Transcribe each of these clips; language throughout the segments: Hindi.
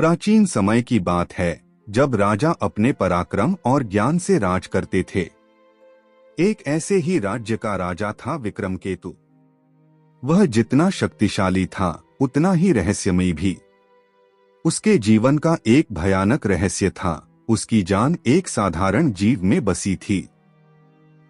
प्राचीन समय की बात है, जब राजा अपने पराक्रम और ज्ञान से राज करते थे। एक ऐसे ही राज्य का राजा था विक्रमकेतु। वह जितना शक्तिशाली था उतना ही रहस्यमयी भी। उसके जीवन का एक भयानक रहस्य था, उसकी जान एक साधारण जीव में बसी थी।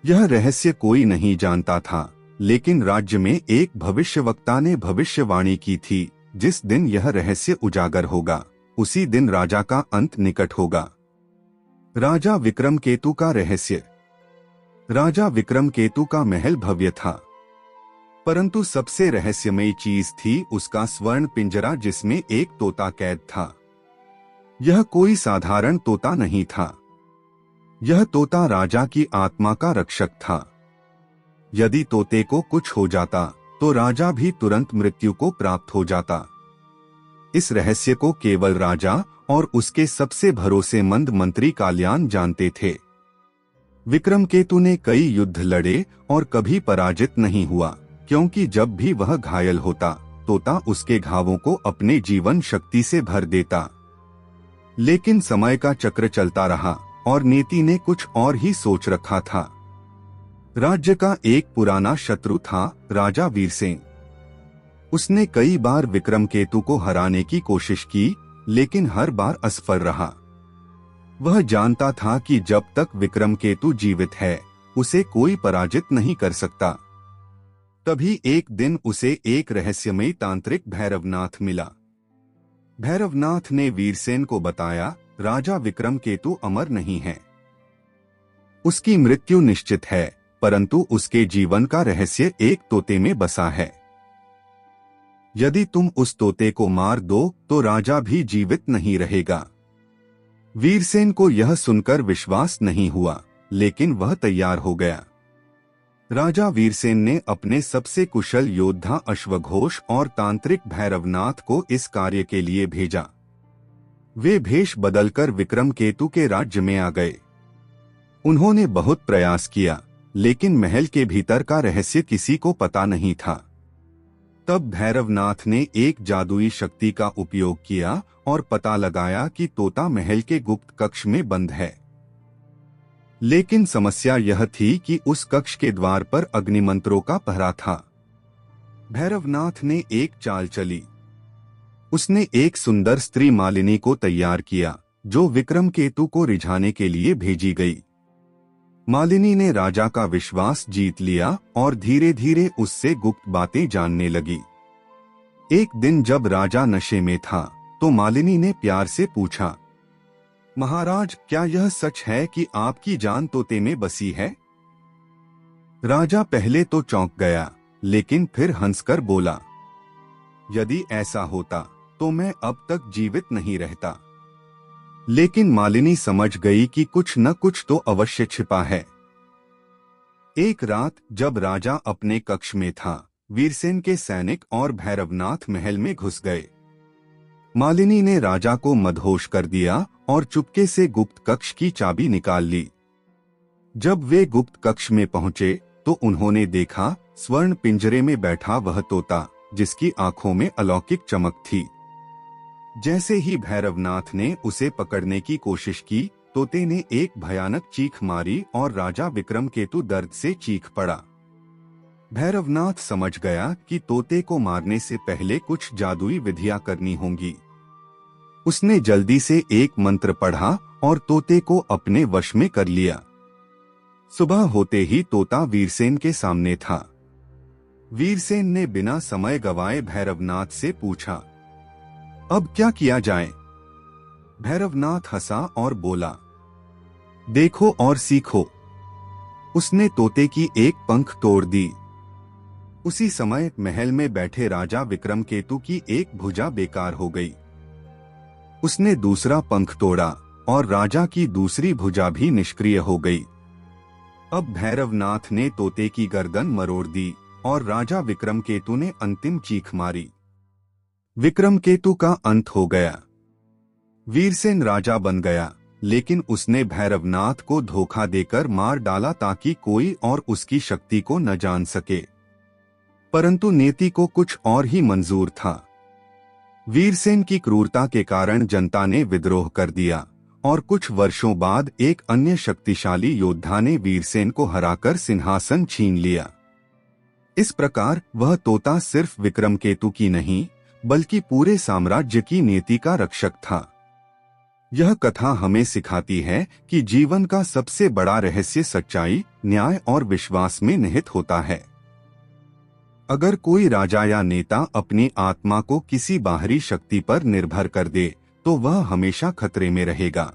यह रहस्य कोई नहीं जानता था, लेकिन राज्य में एक भविष्यवक्ता ने भविष्यवाणी की थी, जिस दिन यह रहस्य उजागर होगा उसी दिन राजा का अंत निकट होगा। राजा विक्रमकेतु का रहस्य। राजा विक्रमकेतु का महल भव्य था, परंतु सबसे रहस्यमयी चीज थी उसका स्वर्ण पिंजरा, जिसमें एक तोता कैद था। यह कोई साधारण तोता नहीं था। यह तोता राजा की आत्मा का रक्षक था। यदि तोते को कुछ हो जाता तो राजा भी तुरंत मृत्यु को प्राप्त हो जाता। इस रहस्य को केवल राजा और उसके सबसे भरोसेमंद मंत्री काल्यान जानते थे। विक्रमकेतु ने कई युद्ध लड़े और कभी पराजित नहीं हुआ, क्योंकि जब भी वह घायल होता तोता उसके घावों को अपने जीवन शक्ति से भर देता। लेकिन समय का चक्र चलता रहा और नीति ने कुछ और ही सोच रखा था। राज्य का एक पुराना शत्रु था, राजा वीरसेन। उसने कई बार विक्रमकेतु को हराने की कोशिश की, लेकिन हर बार असफल रहा। वह जानता था कि जब तक विक्रमकेतु जीवित है उसे कोई पराजित नहीं कर सकता। तभी एक दिन उसे एक रहस्यमयी तांत्रिक भैरवनाथ मिला। भैरवनाथ ने वीरसेन को बताया, राजा विक्रमकेतु अमर नहीं है। उसकी मृत्यु निश्चित है, परंतु उसके जीवन का रहस्य एक तोते में बसा है। यदि तुम उस तोते को मार दो तो राजा भी जीवित नहीं रहेगा। वीरसेन को यह सुनकर विश्वास नहीं हुआ, लेकिन वह तैयार हो गया। राजा वीरसेन ने अपने सबसे कुशल योद्धा अश्वघोष और तांत्रिक भैरवनाथ को इस कार्य के लिए भेजा। वे भेष बदलकर विक्रमकेतु के राज्य में आ गए। उन्होंने बहुत प्रयास किया, लेकिन महल के भीतर का रहस्य किसी को पता नहीं था। तब भैरवनाथ ने एक जादुई शक्ति का उपयोग किया और पता लगाया कि तोता महल के गुप्त कक्ष में बंद है। लेकिन समस्या यह थी कि उस कक्ष के द्वार पर अग्निमंत्रों का पहरा था। भैरवनाथ ने एक चाल चली। उसने एक सुंदर स्त्री मालिनी को तैयार किया, जो विक्रमकेतु को रिझाने के लिए भेजी गई। मालिनी ने राजा का विश्वास जीत लिया और धीरे धीरे उससे गुप्त बातें जानने लगी। एक दिन जब राजा नशे में था तो मालिनी ने प्यार से पूछा, महाराज, क्या यह सच है कि आपकी जान तोते में बसी है? राजा पहले तो चौंक गया, लेकिन फिर हंसकर बोला, यदि ऐसा होता तो मैं अब तक जीवित नहीं रहता। लेकिन मालिनी समझ गई कि कुछ न कुछ तो अवश्य छिपा है। एक रात जब राजा अपने कक्ष में था, वीरसेन के सैनिक और भैरवनाथ महल में घुस गए। मालिनी ने राजा को मदहोश कर दिया और चुपके से गुप्त कक्ष की चाबी निकाल ली। जब वे गुप्त कक्ष में पहुंचे तो उन्होंने देखा स्वर्ण पिंजरे में बैठा वह तोता, जिसकी आंखों में अलौकिक चमक थी। जैसे ही भैरवनाथ ने उसे पकड़ने की कोशिश की, तोते ने एक भयानक चीख मारी और राजा विक्रमकेतु दर्द से चीख पड़ा। भैरवनाथ समझ गया कि तोते को मारने से पहले कुछ जादुई विधियां करनी होंगी। उसने जल्दी से एक मंत्र पढ़ा और तोते को अपने वश में कर लिया। सुबह होते ही तोता वीरसेन के सामने था। वीरसेन ने बिना समय गवाए भैरवनाथ से पूछा, अब क्या किया जाए? भैरवनाथ हंसा और बोला, देखो और सीखो। उसने तोते की एक पंख तोड़ दी। उसी समय महल में बैठे राजा विक्रमकेतु की एक भुजा बेकार हो गई। उसने दूसरा पंख तोड़ा और राजा की दूसरी भुजा भी निष्क्रिय हो गई। अब भैरवनाथ ने तोते की गर्दन मरोड़ दी और राजा विक्रमकेतु ने अंतिम चीख मारी। विक्रमकेतु का अंत हो गया। वीरसेन राजा बन गया, लेकिन उसने भैरवनाथ को धोखा देकर मार डाला ताकि कोई और उसकी शक्ति को न जान सके। परंतु नीति को कुछ और ही मंजूर था। वीरसेन की क्रूरता के कारण जनता ने विद्रोह कर दिया और कुछ वर्षों बाद एक अन्य शक्तिशाली योद्धा ने वीरसेन को हराकर सिंहासन छीन लिया। इस प्रकार वह तोता सिर्फ विक्रमकेतु की नहीं बल्कि पूरे साम्राज्य की नीति का रक्षक था। यह कथा हमें सिखाती है कि जीवन का सबसे बड़ा रहस्य सच्चाई, न्याय और विश्वास में निहित होता है। अगर कोई राजा या नेता अपनी आत्मा को किसी बाहरी शक्ति पर निर्भर कर दे, तो वह हमेशा खतरे में रहेगा।